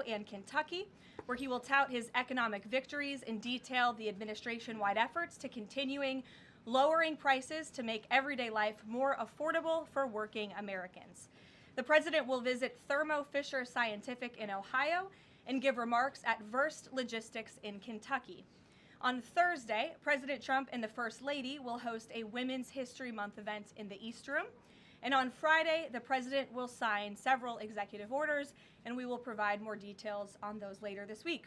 and Kentucky, where he will tout his economic victories and detail the administration-wide efforts to continuing lowering prices to make everyday life more affordable for working Americans. The president will visit Thermo Fisher Scientific in Ohio and give remarks at Verst Logistics in Kentucky. On Thursday, President Trump and the First Lady will host a Women's History Month event in the East Room. And on Friday, the president will sign several executive orders, and we will provide more details on those later this week.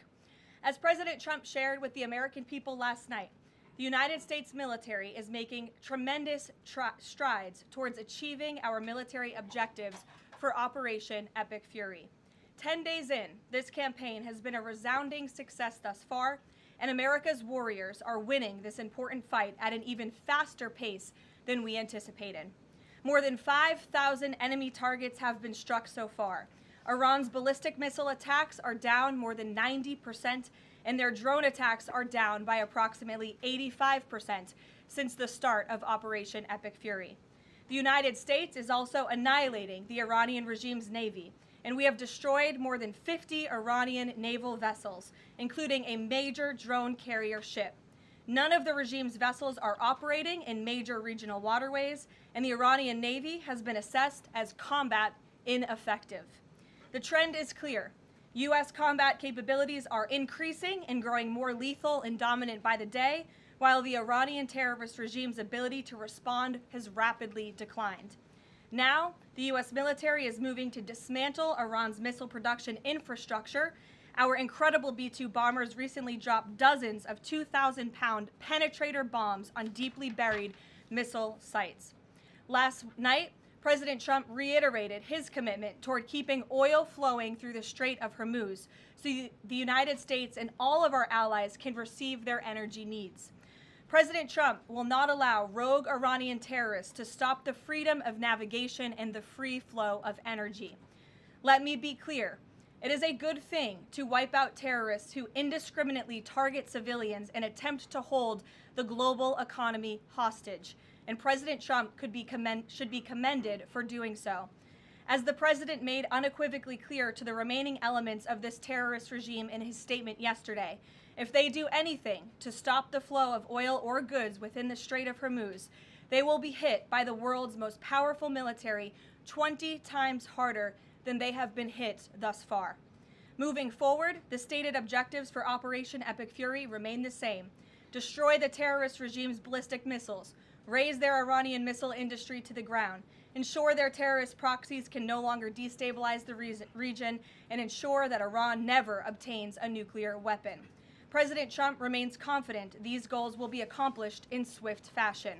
As President Trump shared with the American people last night, the United States military is making tremendous strides towards achieving our military objectives for Operation Epic Fury. 10 days in, this campaign has been a resounding success thus far, and America's warriors are winning this important fight at an even faster pace than we anticipated. More than 5,000 enemy targets have been struck so far. Iran's ballistic missile attacks are down more than 90%, and their drone attacks are down by approximately 85% since the start of Operation Epic Fury. The United States is also annihilating the Iranian regime's navy, and we have destroyed more than 50 Iranian naval vessels, including a major drone carrier ship. None of the regime's vessels are operating in major regional waterways, and the Iranian Navy has been assessed as combat ineffective. The trend is clear. U.S. combat capabilities are increasing and growing more lethal and dominant by the day, while the Iranian terrorist regime's ability to respond has rapidly declined. Now, the U.S. military is moving to dismantle Iran's missile production infrastructure. Our incredible B-2 bombers recently dropped dozens of 2,000-pound penetrator bombs on deeply buried missile sites. Last night, President Trump reiterated his commitment toward keeping oil flowing through the Strait of Hormuz so the United States and all of our allies can receive their energy needs. President Trump will not allow rogue Iranian terrorists to stop the freedom of navigation and the free flow of energy. Let me be clear. It is a good thing to wipe out terrorists who indiscriminately target civilians and attempt to hold the global economy hostage, and President Trump should be commended for doing so. As the president made unequivocally clear to the remaining elements of this terrorist regime in his statement yesterday, if they do anything to stop the flow of oil or goods within the Strait of Hormuz, they will be hit by the world's most powerful military 20 times harder than they have been hit thus far. Moving forward, the stated objectives for Operation Epic Fury remain the same: destroy the terrorist regime's ballistic missiles, raise their Iranian missile industry to the ground, ensure their terrorist proxies can no longer destabilize the region, and ensure that Iran never obtains a nuclear weapon. President Trump remains confident these goals will be accomplished in swift fashion.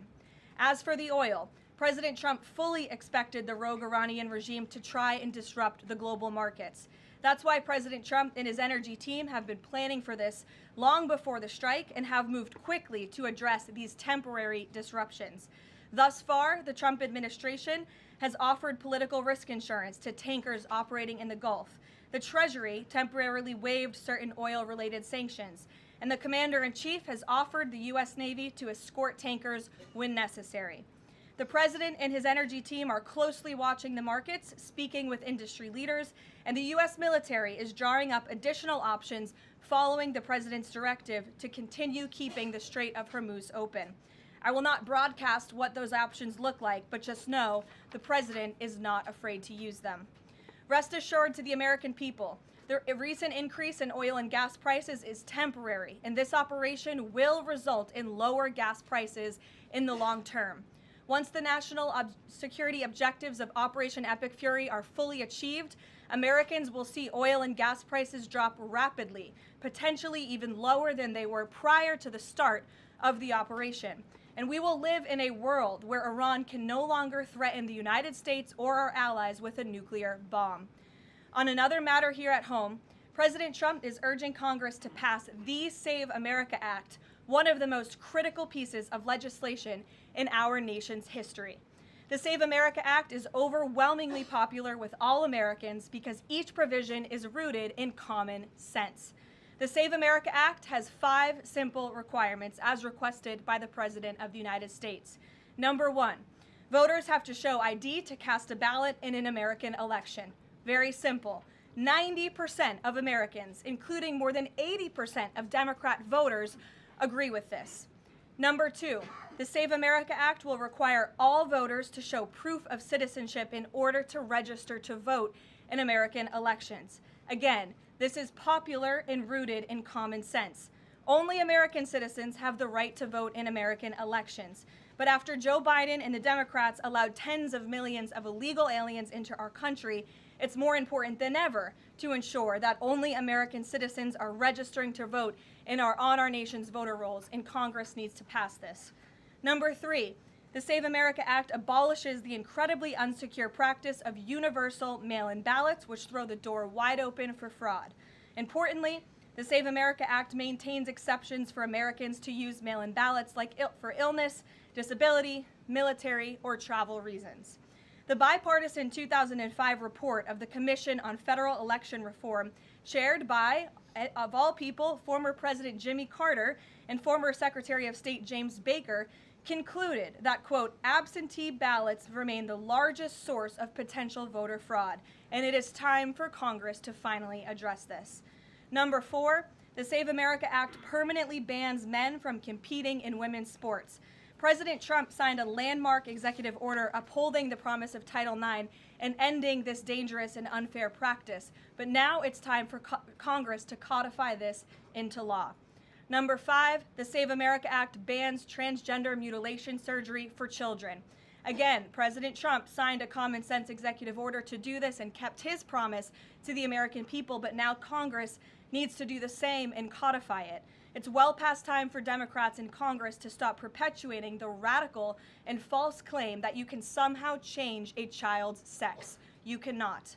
As for the oil, President Trump fully expected the rogue Iranian regime to try and disrupt the global markets. That's why President Trump and his energy team have been planning for this long before the strike and have moved quickly to address these temporary disruptions. Thus far, the Trump administration has offered political risk insurance to tankers operating in the Gulf. The Treasury temporarily waived certain oil-related sanctions, and the Commander-in-Chief has offered the U.S. Navy to escort tankers when necessary. The president and his energy team are closely watching the markets, speaking with industry leaders, and the U.S. military is drawing up additional options following the president's directive to continue keeping the Strait of Hormuz open. I will not broadcast what those options look like, but just know the president is not afraid to use them. Rest assured to the American people, the recent increase in oil and gas prices is temporary, and this operation will result in lower gas prices in the long term. Once the national security objectives of Operation Epic Fury are fully achieved, Americans will see oil and gas prices drop rapidly, potentially even lower than they were prior to the start of the operation. And we will live in a world where Iran can no longer threaten the United States or our allies with a nuclear bomb. On another matter here at home, President Trump is urging Congress to pass the Save America Act, one of the most critical pieces of legislation in our nation's history. The Save America Act is overwhelmingly popular with all Americans because each provision is rooted in common sense. The Save America Act has 5 simple requirements as requested by the President of the United States. Number 1, voters have to show ID to cast a ballot in an American election. Very simple. 90% of Americans, including more than 80% of Democrat voters, agree with this. Number 2, the Save America Act will require all voters to show proof of citizenship in order to register to vote in American elections. Again, this is popular and rooted in common sense. Only American citizens have the right to vote in American elections. But after Joe Biden and the Democrats allowed tens of millions of illegal aliens into our country, it's more important than ever to ensure that only American citizens are registering to vote on our nation's voter rolls, and Congress needs to pass this. Number 3, the Save America Act abolishes the incredibly unsecure practice of universal mail-in ballots, which throw the door wide open for fraud. Importantly, the Save America Act maintains exceptions for Americans to use mail-in ballots for illness, disability, military, or travel reasons. The bipartisan 2005 report of the Commission on Federal Election Reform, chaired by, of all people, former President Jimmy Carter and former Secretary of State James Baker, concluded that, quote, absentee ballots remain the largest source of potential voter fraud, and it is time for Congress to finally address this. Number 4, the Save America Act permanently bans men from competing in women's sports. President Trump signed a landmark executive order upholding the promise of Title IX and ending this dangerous and unfair practice. But now it's time for Congress to codify this into law. Number 5, the Save America Act bans transgender mutilation surgery for children. Again, President Trump signed a common sense executive order to do this and kept his promise to the American people, but now Congress needs to do the same and codify it. It's well past time for Democrats in Congress to stop perpetuating the radical and false claim that you can somehow change a child's sex. You cannot.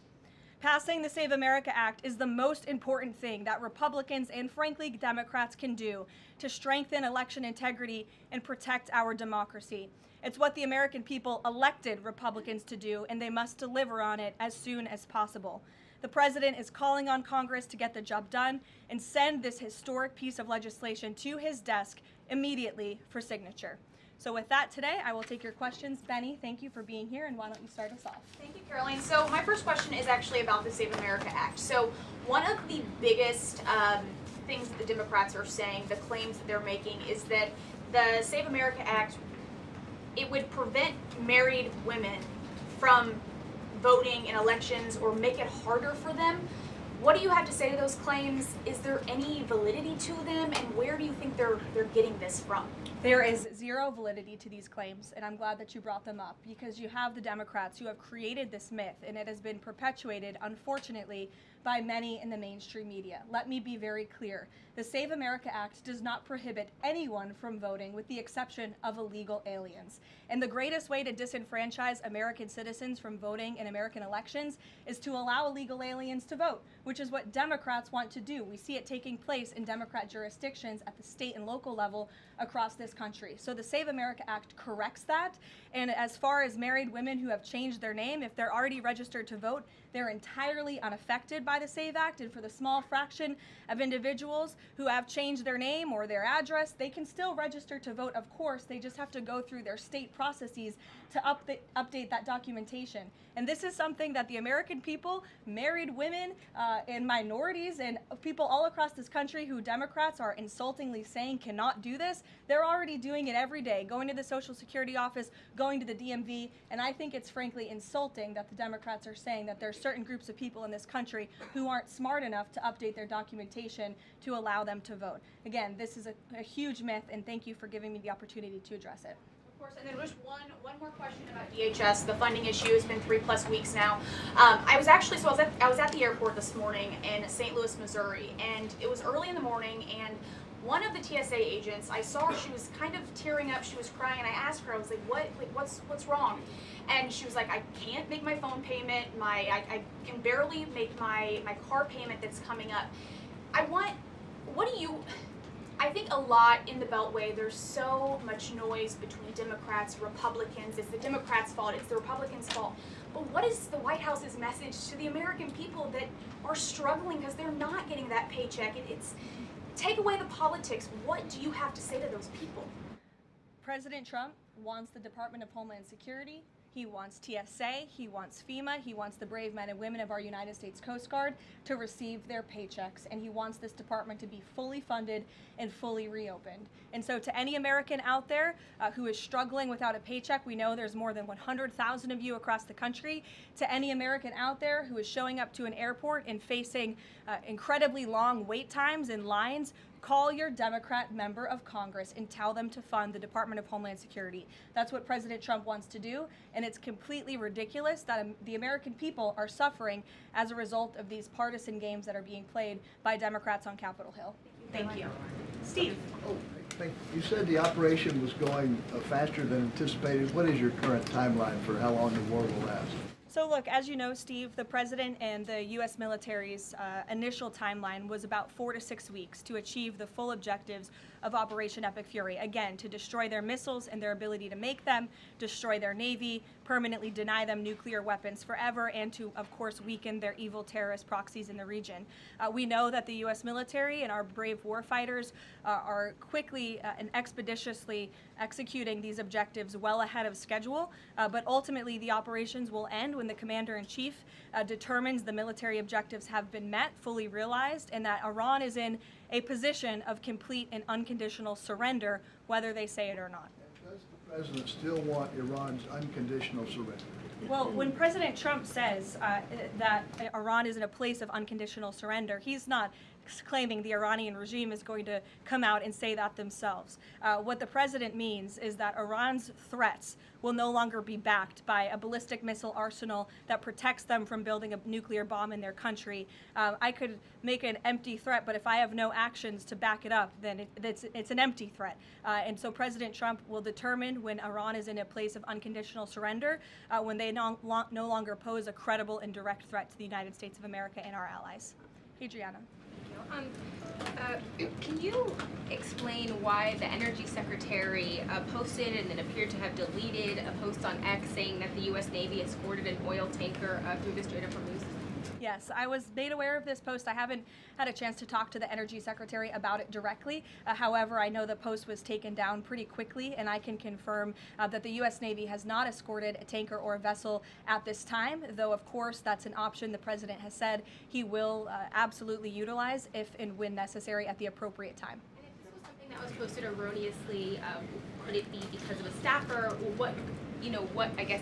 Passing the Save America Act is the most important thing that Republicans and, frankly, Democrats can do to strengthen election integrity and protect our democracy. It's what the American people elected Republicans to do, and they must deliver on it as soon as possible. The president is calling on Congress to get the job done and send this historic piece of legislation to his desk immediately for signature. So with that today, I will take your questions. Benny, thank you for being here, and why don't you start us off? Thank you, Karoline. So my first question is actually about the Save America Act. So one of the biggest things that the Democrats are saying, the claims that they're making, is that the Save America Act, it would prevent married women from voting in elections or make it harder for them. What do you have to say to those claims? Is there any validity to them, and where do you think they're getting this from? There is zero validity to these claims, and I'm glad that you brought them up, because you have the Democrats who have created this myth, and it has been perpetuated, unfortunately, by many in the mainstream media. Let me be very clear. The Save America Act does not prohibit anyone from voting, with the exception of illegal aliens. And the greatest way to disenfranchise American citizens from voting in American elections is to allow illegal aliens to vote, which is what Democrats want to do. We see it taking place in Democrat jurisdictions at the state and local level across this country. So the Save America Act corrects that. And as far as married women who have changed their name, if they're already registered to vote, they're entirely unaffected by the SAVE Act. And for the small fraction of individuals who have changed their name or their address, they can still register to vote, of course. They just have to go through their state processes to update that documentation. And this is something that the American people, married women, and minorities, and people all across this country who Democrats are insultingly saying cannot do this, they're already doing it every day, going to the Social Security office, going to the DMV, and I think it's frankly insulting that the Democrats are saying that there are certain groups of people in this country who aren't smart enough to update their documentation to allow them to vote. Again, this is a huge myth, and thank you for giving me the opportunity to address it. Of course, and then just one more question about DHS. The funding issue has been 3+ weeks now. I was at the airport this morning in St. Louis, Missouri, and it was early in the morning, and one of the TSA agents, I saw her, she was kind of tearing up, she was crying, and I asked her, I was like, what's wrong? And she was like, I can't make my phone payment, I can barely make my car payment that's coming up. I think a lot in the Beltway, there's so much noise between Democrats, Republicans. It's the Democrats' fault, it's the Republicans' fault. But what is the White House's message to the American people that are struggling because they're not getting that paycheck? Take away the politics. What do you have to say to those people? President Trump wants the Department of Homeland Security He wants TSA, he wants FEMA, he wants the brave men and women of our United States Coast Guard to receive their paychecks, and he wants this department to be fully funded and fully reopened. And so to any American out there who is struggling without a paycheck, we know there's more than 100,000 of you across the country. To any American out there who is showing up to an airport and facing incredibly long wait times and lines, call your Democrat member of Congress and tell them to fund the Department of Homeland Security. That's what President Trump wants to do, and it's completely ridiculous that the American people are suffering as a result of these partisan games that are being played by Democrats on Capitol Hill. Thank you. Steve. Oh, you said the operation was going faster than anticipated. What is your current timeline for how long the war will last? So look, as you know, Steve, the president and the U.S. military's initial timeline was about 4 to 6 weeks to achieve the full objectives of Operation Epic Fury. Again, to destroy their missiles and their ability to make them, destroy their Navy, permanently deny them nuclear weapons forever, and to, of course, weaken their evil terrorist proxies in the region. We know that the U.S. military and our brave warfighters are quickly and expeditiously executing these objectives well ahead of schedule, but ultimately the operations will end when the commander-in-chief determines the military objectives have been met, fully realized, and that Iran is in a position of complete and unconditional surrender, whether they say it or not. Does the president still want Iran's unconditional surrender? Well, when President Trump says that Iran is in a place of unconditional surrender, he's not claiming the Iranian regime is going to come out and say that themselves. What the president means is that Iran's threats will no longer be backed by a ballistic missile arsenal that protects them from building a nuclear bomb in their country. I could make an empty threat, but if I have no actions to back it up, then it's an empty threat. And so President Trump will determine when Iran is in a place of unconditional surrender, when they no longer pose a credible and direct threat to the United States of America and our allies. Adriana. Can you explain why the Energy Secretary posted and then appeared to have deleted a post on X saying that the U.S. Navy escorted an oil tanker through the Strait of Hormuz? Yes, I was made aware of this post. I haven't had a chance to talk to the Energy Secretary about it directly. However, I know the post was taken down pretty quickly, and I can confirm that the U.S. Navy has not escorted a tanker or a vessel at this time, though, of course, that's an option the president has said he will absolutely utilize if and when necessary at the appropriate time. And if this was something that was posted erroneously, could it be because of a staffer? What, I guess,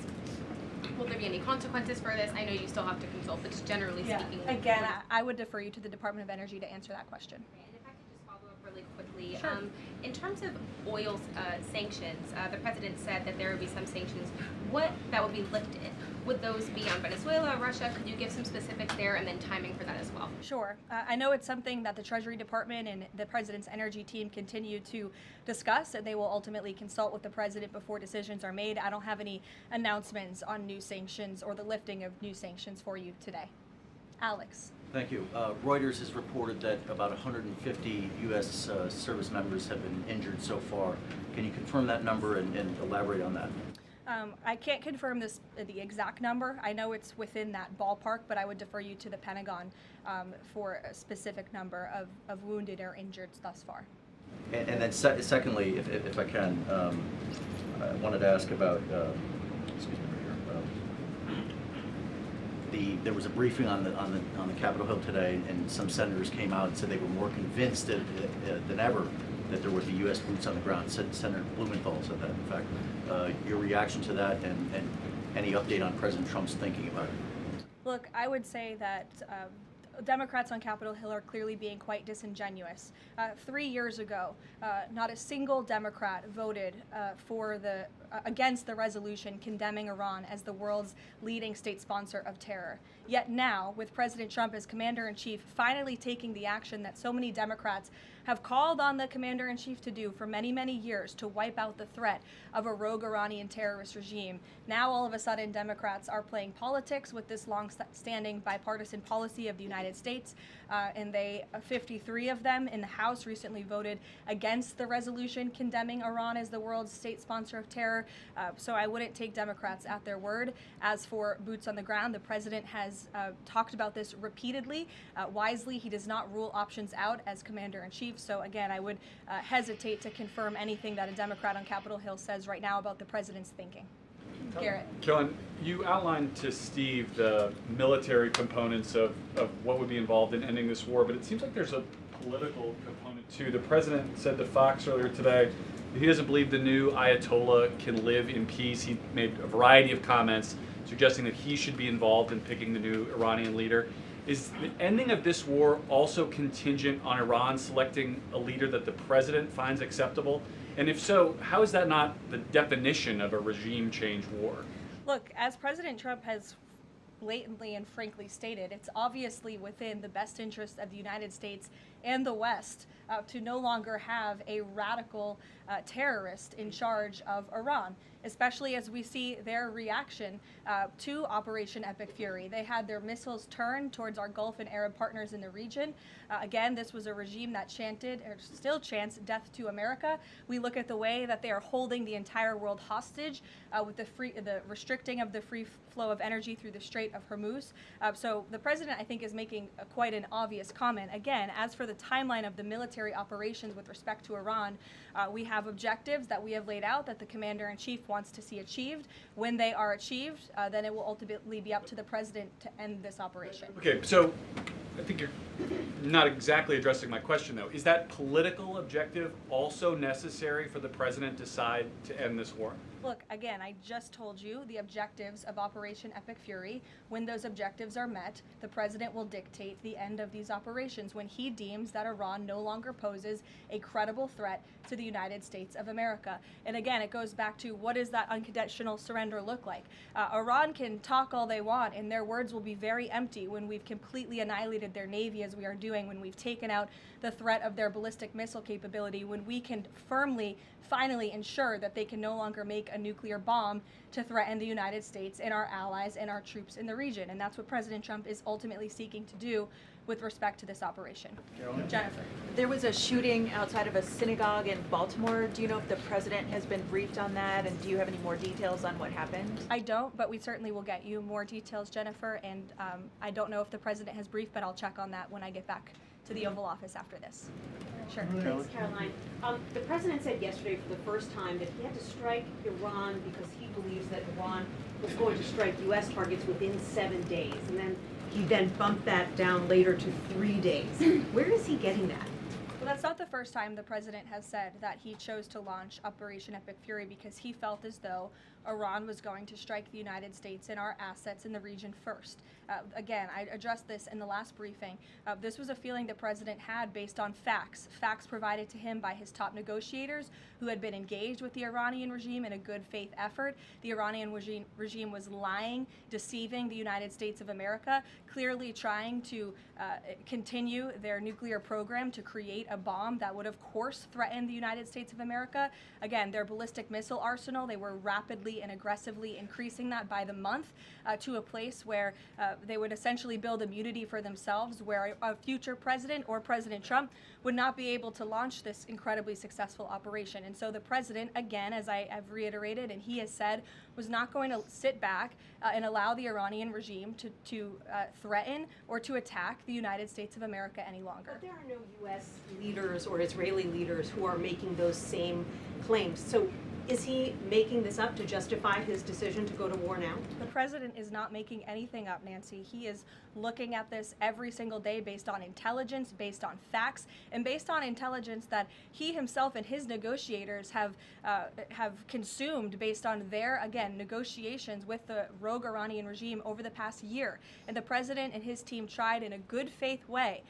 will there be any consequences for this? I know you still have to consult, but just generally speaking. Again, I would defer you to the Department of Energy to answer that question. And if I could just follow up really quickly. Sure. In terms of oil sanctions, the president said that there would be some sanctions that would be lifted. Would those be on Venezuela, Russia? Could you give some specifics there and then timing for that as well? Sure. I know it's something that the Treasury Department and the President's energy team continue to discuss, and they will ultimately consult with the President before decisions are made. I don't have any announcements on new sanctions or the lifting of new sanctions for you today. Alex. Thank you. Reuters has reported that about 150 U.S. Service members have been injured so far. Can you confirm that number and elaborate on that? I can't confirm the exact number. I know it's within that ballpark, but I would defer you to the Pentagon for a specific number of wounded or injured thus far. And then secondly, if I can, I wanted to ask about, there was a briefing on the Capitol Hill today, and some senators came out and said they were more convinced than ever that there would be U.S. boots on the ground. Senator Blumenthal said that, in fact. Your reaction to that and any update on President Trump's thinking about it? Look, I would say that Democrats on Capitol Hill are clearly being quite disingenuous. 3 years ago, not a single Democrat voted against the resolution condemning Iran as the world's leading state sponsor of terror. Yet now, with President Trump as commander-in-chief finally taking the action that so many Democrats have called on the commander-in-chief to do for many, many years to wipe out the threat of a rogue Iranian terrorist regime, now all of a sudden Democrats are playing politics with this long-standing bipartisan policy of the United States, and 53 of them in the House recently voted against the resolution condemning Iran as the world's state sponsor of terror. So I wouldn't take Democrats at their word. As for boots on the ground, the president has talked about this repeatedly. Wisely, he does not rule options out as commander-in-chief. So again, I would hesitate to confirm anything that a Democrat on Capitol Hill says right now about the president's thinking. Garrett. Karoline, you outlined to Steve the military components of what would be involved in ending this war, but it seems like there's a political component too. The president said to Fox earlier today that he doesn't believe the new Ayatollah can live in peace. He made a variety of comments suggesting that he should be involved in picking the new Iranian leader. Is the ending of this war also contingent on Iran selecting a leader that the president finds acceptable? And if so, how is that not the definition of a regime change war? Look, as President Trump has blatantly and frankly stated, it's obviously within the best interest of the United States and the West to no longer have a radical terrorist in charge of Iran, especially as we see their reaction to Operation Epic Fury. They had their missiles turned towards our Gulf and Arab partners in the region. Again, this was a regime that chanted, or still chants, death to America. We look at the way that they are holding the entire world hostage with the restricting of the free flow of energy through the Strait of Hormuz. So the president, I think, is making quite an obvious comment. Again, as for the timeline of the military operations with respect to Iran, we have objectives that we have laid out that the commander-in-chief wants to see achieved. When they are achieved, then it will ultimately be up to the president to end this operation. Okay, so I think you're not exactly addressing my question, though. Is that political objective also necessary for the president to decide to end this war? Look, again, I just told you the objectives of Operation Epic Fury. When those objectives are met, the president will dictate the end of these operations when he deems that Iran no longer poses a credible threat to the United States of America. And again, it goes back to what does that unconditional surrender look like? Iran can talk all they want, and their words will be very empty when we've completely annihilated their navy, as we are doing, when we've taken out the threat of their ballistic missile capability, when we can firmly, finally ensure that they can no longer make a nuclear bomb to threaten the United States and our allies and our troops in the region. And that's what President Trump is ultimately seeking to do with respect to this operation. Karoline? Jennifer. There was a shooting outside of a synagogue in Baltimore. Do you know if the president has been briefed on that, and do you have any more details on what happened? I don't, but we certainly will get you more details, Jennifer. And I don't know if the president has briefed, but I'll check on that when I get back to the Oval Office after this. Sure. Thanks, Karoline. The president said yesterday for the first time that he had to strike Iran because he believes that Iran was going to strike U.S. targets within 7 days. And then he bumped that down later to 3 days. Where is he getting that? Well, that's not the first time the president has said that he chose to launch Operation Epic Fury because he felt as though Iran was going to strike the United States and our assets in the region first. Again, I addressed this in the last briefing. This was a feeling the president had based on facts provided to him by his top negotiators who had been engaged with the Iranian regime in a good faith effort. The Iranian regime was lying, deceiving the United States of America, clearly trying to continue their nuclear program to create a bomb that would, of course, threaten the United States of America. Again, their ballistic missile arsenal, they were rapidly and aggressively increasing that by the month to a place where they would essentially build immunity for themselves, where a future president or President Trump would not be able to launch this incredibly successful operation. And so the president, again, as I have reiterated and he has said, was not going to sit back and allow the Iranian regime to threaten or to attack the United States of America any longer. But there are no U.S. leaders or Israeli leaders who are making those same claims. So is he making this up to justify his decision to go to war now? The president is not making anything up, Nancy. He is looking at this every single day based on intelligence, based on facts, and based on intelligence that he himself and his negotiators have consumed based on their, again, negotiations with the rogue Iranian regime over the past year. And the president and his team tried in a good faith way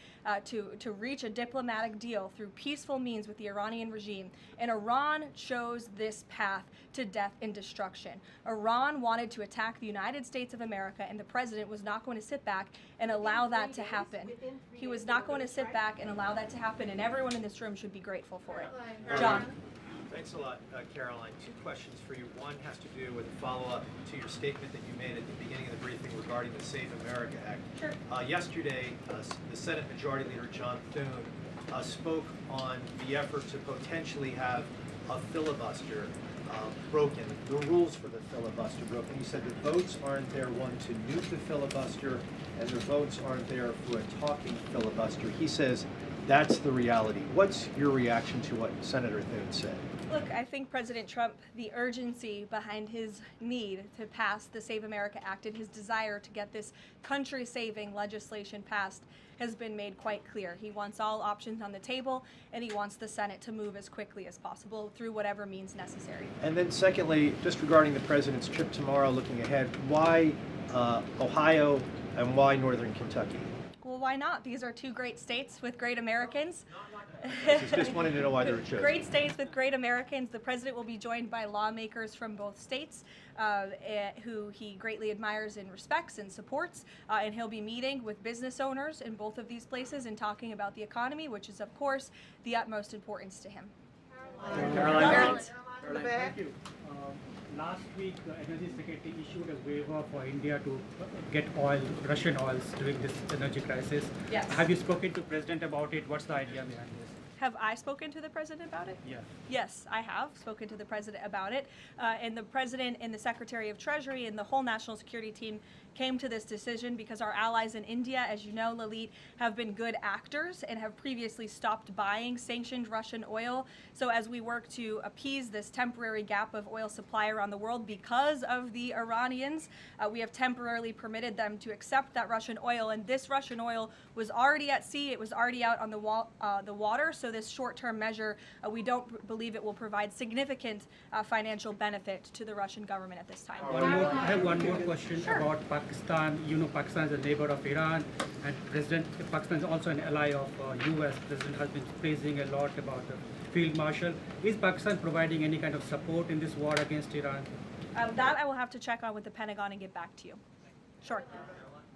to reach a diplomatic deal through peaceful means with the Iranian regime. And Iran chose this path to death and destruction. Iran wanted to attack the United States of America, and the president was not going to sit back and allow that to happen. He was not going to sit back and allow that to happen, and everyone in this room should be grateful for it. John. Thanks a lot, Karoline. Two questions for you. One has to do with a follow-up to your statement that you made at the beginning of the briefing regarding the Save America Act. Sure. Yesterday, the Senate Majority Leader John Thune spoke on the effort to potentially have a filibuster broken, the rules for the filibuster broken. He said the votes aren't there, one, to nuke the filibuster, and the votes aren't there for a talking filibuster. He says That's the reality. What's your reaction to what Senator Thune said? Look, I think President Trump, the urgency behind his need to pass the Save America Act and his desire to get this country-saving legislation passed has been made quite clear. He wants all options on the table, and he wants the Senate to move as quickly as possible through whatever means necessary. And then secondly, just regarding the president's trip tomorrow, looking ahead, why Ohio and why Northern Kentucky? Well, why not? These are two great states with great Americans. Just wanted to know why they were chosen. Great states with great Americans. The president will be joined by lawmakers from both states who he greatly admires and respects and supports. And he'll be meeting with business owners in both of these places and talking about the economy, which is, of course, the utmost importance to him. Caroline. Thank you. Last week, the Energy Secretary issued a waiver for India to get oil, Russian oils during this energy crisis. Yes. Have you spoken to President about it? What's the idea behind this? Have I spoken to the president about it? Yeah. Yes, I have spoken to the president about it. And the president and the Secretary of Treasury and the whole national security team came to this decision because our allies in India, as you know, Leavitt, have been good actors and have previously stopped buying sanctioned Russian oil. So as we work to appease this temporary gap of oil supply around the world because of the Iranians, we have temporarily permitted them to accept that Russian oil. And this Russian oil was already at sea. It was already out on the water. So this short-term measure, we don't believe it will provide significant financial benefit to the Russian government at this time. I have one more question about Pakistan. You know, Pakistan is a neighbor of Iran, and Pakistan is also an ally of U.S. President has been praising a lot about the field marshal. Is Pakistan providing any kind of support in this war against Iran? That I will have to check on with the Pentagon and get back to you. Sure.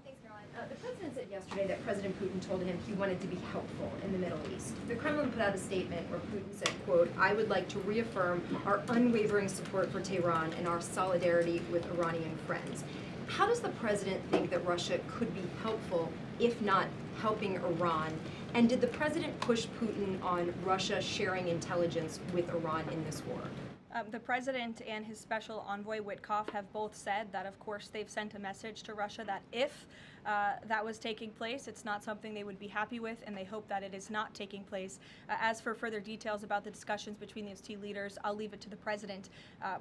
Thanks, Caroline. The president said yesterday that President Putin told him he wanted to be helpful in the Middle East. The Kremlin put out a statement where Putin said, quote, "I would like to reaffirm our unwavering support for Tehran and our solidarity with Iranian friends." How does the president think that Russia could be helpful, if not helping Iran? And did the president push Putin on Russia sharing intelligence with Iran in this war? The president and his special envoy Witkoff have both said that, of course, they've sent a message to Russia that if that was taking place, it's not something they would be happy with, and they hope that it is not taking place. As for further details about the discussions between these two leaders, I'll leave it to the president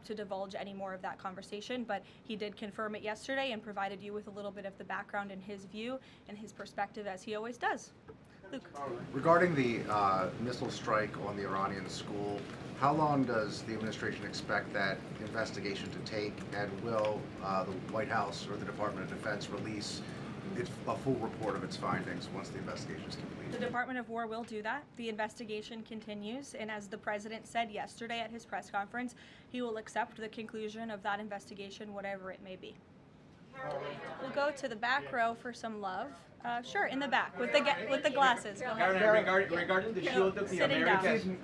to divulge any more of that conversation, but he did confirm it yesterday and provided you with a little bit of the background and his view and his perspective, as he always does. Luke. Regarding the missile strike on the Iranian school, how long does the administration expect that investigation to take, and will the White House or the Department of Defense release a full report of its findings once the investigation is complete? The Department of War will do that. The investigation continues, and as the president said yesterday at his press conference, he will accept the conclusion of that investigation, whatever it may be. We'll go to the back row for some love. Sure, in the back with the glasses. Go ahead. Regarding the shield of the Sitting Americas. down.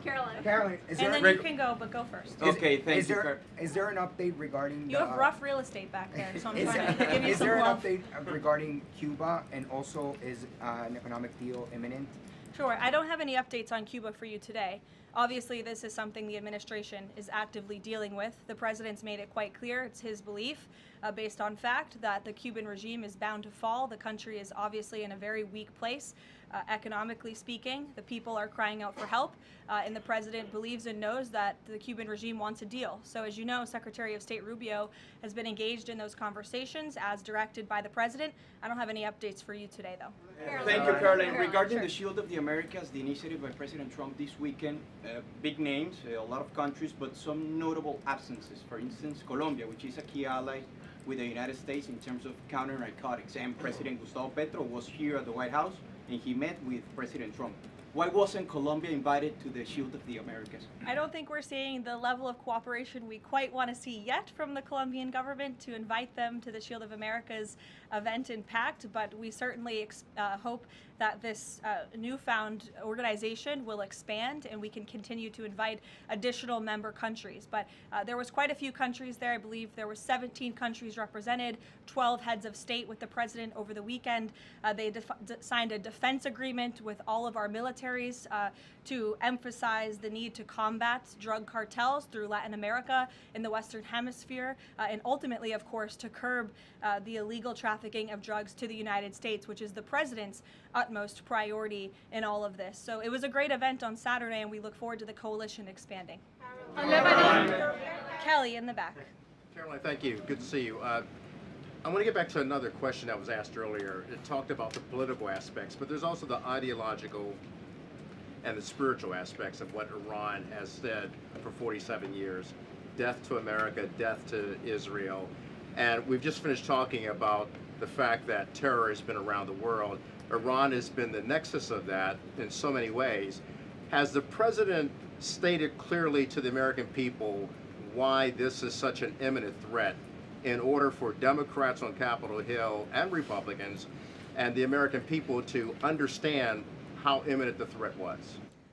Caroline, And then you can go, but go first. Okay, thank you. Is there an update regarding You have rough real estate back there, so I'm trying to give you is some there an love. update regarding Cuba, and also is an economic deal imminent? Sure. I don't have any updates on Cuba for you today. Obviously, this is something the administration is actively dealing with. The president's made it quite clear, it's his belief, based on fact, that the Cuban regime is bound to fall. The country is obviously in a very weak place, economically speaking. The people are crying out for help, and the president believes and knows that the Cuban regime wants a deal. So as you know, Secretary of State Rubio has been engaged in those conversations as directed by the president. I don't have any updates for you today, though. Thank you, Caroline. Regarding the Shield of the Americas, the initiative by President Trump this weekend, big names, a lot of countries, but some notable absences. For instance, Colombia, which is a key ally with the United States in terms of counter-narcotics. And President Gustavo Petro was here at the White House, and he met with President Trump. Why wasn't Colombia invited to the Shield of the Americas? I don't think we're seeing the level of cooperation we quite want to see yet from the Colombian government to invite them to the Shield of America's event and pact, but we certainly hope that this newfound organization will expand and we can continue to invite additional member countries. But there was quite a few countries there. I believe there were 17 countries represented, 12 heads of state with the president over the weekend. They signed a defense agreement with all of our militaries to emphasize the need to combat drug cartels through Latin America in the Western Hemisphere, and ultimately, of course, to curb the illegal trafficking trafficking of drugs to the United States, which is the president's utmost priority in all of this. So it was a great event on Saturday, and we look forward to the coalition expanding. Kelly in the back. Karoline, thank you. Good to see you. I want to get back to another question that was asked earlier. It talked about the political aspects, but there's also the ideological and the spiritual aspects of what Iran has said for 47 years. Death to America, death to Israel. And we've just finished talking about the fact that terror has been around the world. Iran has been the nexus of that in so many ways. Has the president stated clearly to the American people why this is such an imminent threat in order for Democrats on Capitol Hill and Republicans and the American people to understand how imminent the threat was?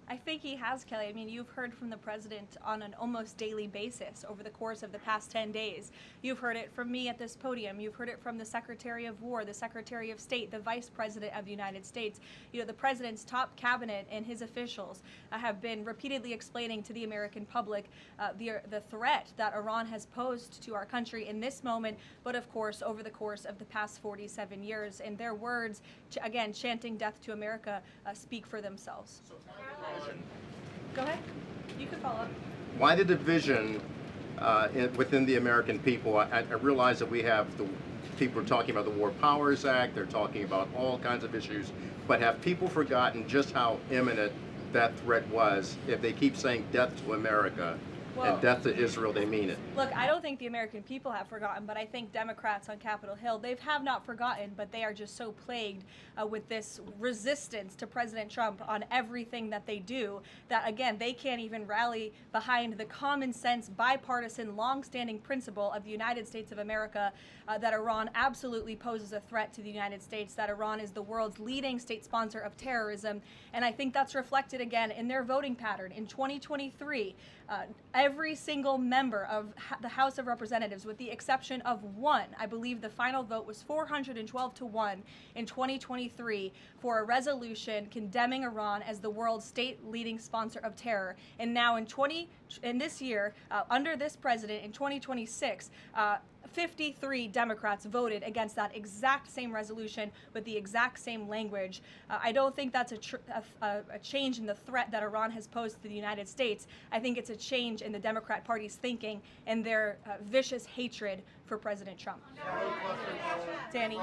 I think he has, Kelly. I mean, you've heard from the president on an almost daily basis over the course of the past 10 days. You've heard it from me at this podium. You've heard it from the Secretary of War, the Secretary of State, the Vice President of the United States. You know, the president's top cabinet and his officials have been repeatedly explaining to the American public the threat that Iran has posed to our country in this moment, but of course over the course of the past 47 years. And their words, again, chanting death to America, speak for themselves. Go ahead. You can follow up. Why the division within the American people? I realize that we have the people are talking about the War Powers Act, they're talking about all kinds of issues, but have people forgotten just how imminent that threat was? If they keep saying death to America and death to Israel, they mean it. Look, I don't think the American people have forgotten, but I think Democrats on Capitol Hill, they have not forgotten, but they are just so plagued with this resistance to President Trump on everything that they do that, again, they can't even rally behind the common sense, bipartisan, long-standing principle of the United States of America that Iran absolutely poses a threat to the United States, that Iran is the world's leading state sponsor of terrorism. And I think that's reflected again in their voting pattern. In 2023, every single member of the House of Representatives, with the exception of one, I believe the final vote was 412 to 1 in 2023 for a resolution condemning Iran as the world's state leading sponsor of terror. And now in this year, under this president in 2026, 53 Democrats voted against that exact same resolution with the exact same language. I don't think that's a change in the threat that Iran has posed to the United States. I think it's a change in the Democrat Party's thinking and their vicious hatred for President Trump. Danny?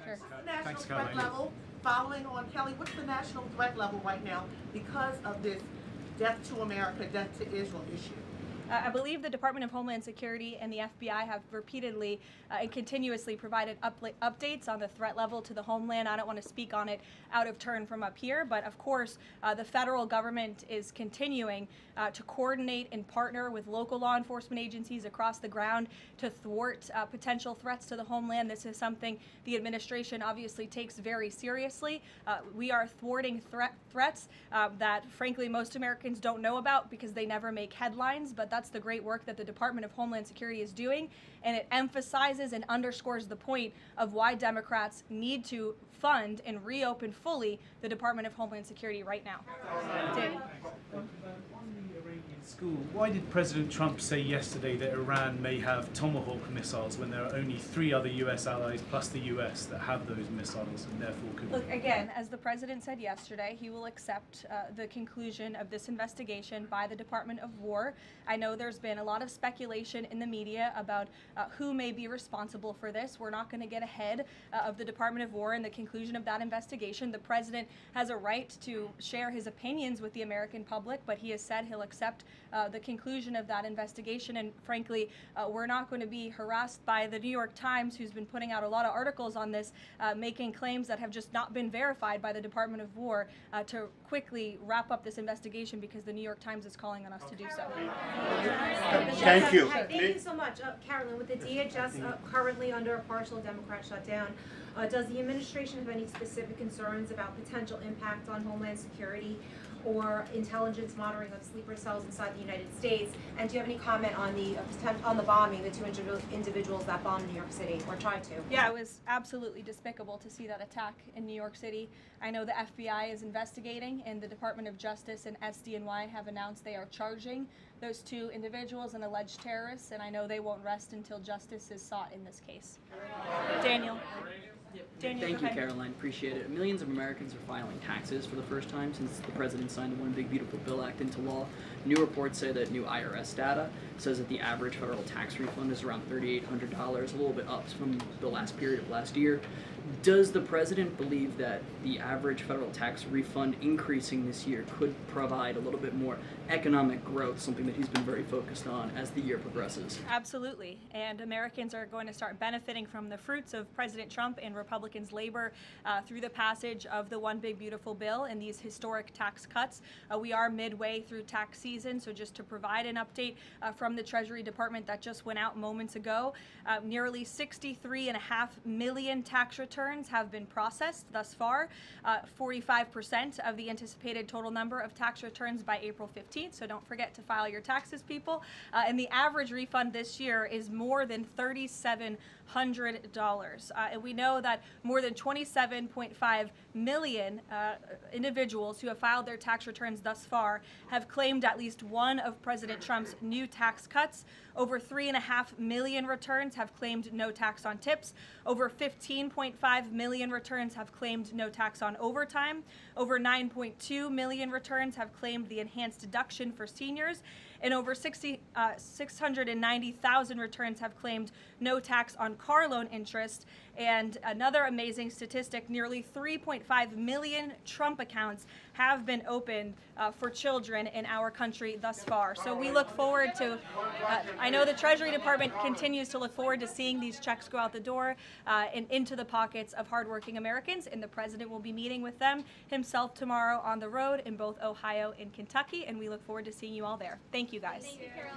Sure. National threat level, following on Kelly, what's the national threat level right now because of this death to America, death to Israel issue? I believe the Department of Homeland Security and the FBI have repeatedly and continuously provided updates on the threat level to the homeland. I don't want to speak on it out of turn from up here, but of course the federal government is continuing to coordinate and partner with local law enforcement agencies across the ground to thwart potential threats to the homeland. This is something the administration obviously takes very seriously. We are thwarting threats that frankly most Americans don't know about because they never make headlines, but that's the great work that the Department of Homeland Security is doing, and it emphasizes and underscores the point of why Democrats need to fund and reopen fully the Department of Homeland Security right now. Danny. School. Why did President Trump say yesterday that Iran may have Tomahawk missiles when there are only 3 other U.S. allies plus the U.S. that have those missiles and therefore could... Look, again, as the president said yesterday, he will accept the conclusion of this investigation by the Department of War. I know there's been a lot of speculation in the media about who may be responsible for this. We're not going to get ahead of the Department of War and the conclusion of that investigation. The president has a right to share his opinions with the American public, but he has said he'll accept the conclusion of that investigation, and frankly, we're not going to be harassed by the New York Times, who's been putting out a lot of articles on this, making claims that have just not been verified by the Department of War, to quickly wrap up this investigation because the New York Times is calling on us to do so. Thank you. Hi, thank you so much. Karoline, with the DHS currently under a partial Democrat shutdown, does the administration have any specific concerns about potential impact on Homeland Security or intelligence monitoring of sleeper cells inside the United States? And do you have any comment on the attempt on the bombing, the two individuals that bombed New York City or tried to? Yeah, it was absolutely despicable to see that attack in New York City. I know the FBI is investigating, and the Department of Justice and SDNY have announced they are charging those two individuals and alleged terrorists, and I know they won't rest until justice is sought in this case. Daniel. Daniel, Thank go you, ahead. Caroline. Appreciate it. Millions of Americans are filing taxes for the first time since the president signed the One Big Beautiful Bill Act into law. New reports say that new IRS data says that the average federal tax refund is around $3,800, a little bit up from the last period of last year. Does the president believe that the average federal tax refund increasing this year could provide a little bit more economic growth, something that he's been very focused on as the year progresses? Absolutely, and Americans are going to start benefiting from the fruits of President Trump and Republicans' labor through the passage of the One Big Beautiful Bill and these historic tax cuts. We are midway through tax season, so just to provide an update from the Treasury Department that just went out moments ago, nearly 63.5 million tax returns have been processed thus far, 45% of the anticipated total number of tax returns by April 15th, so don't forget to file your taxes, people. And the average refund this year is more than $3,700. And we know that more than 27.5 million individuals who have filed their tax returns thus far have claimed at least one of President Trump's new tax cuts. Over 3.5 million returns have claimed no tax on tips. Over 15.5 million returns have claimed no tax on overtime. Over 9.2 million returns have claimed the enhanced deduction for seniors. And over 690,000 returns have claimed no tax on car loan interest. And another amazing statistic, nearly 3.5 million Trump accounts have been opened for children in our country thus far. So we look forward to, I know the Treasury Department continues to look forward to seeing these checks go out the door and into the pockets of hardworking Americans, and the president will be meeting with them himself tomorrow on the road in both Ohio and Kentucky, and we look forward to seeing you all there. Thank you, guys. Thank you, Caroline.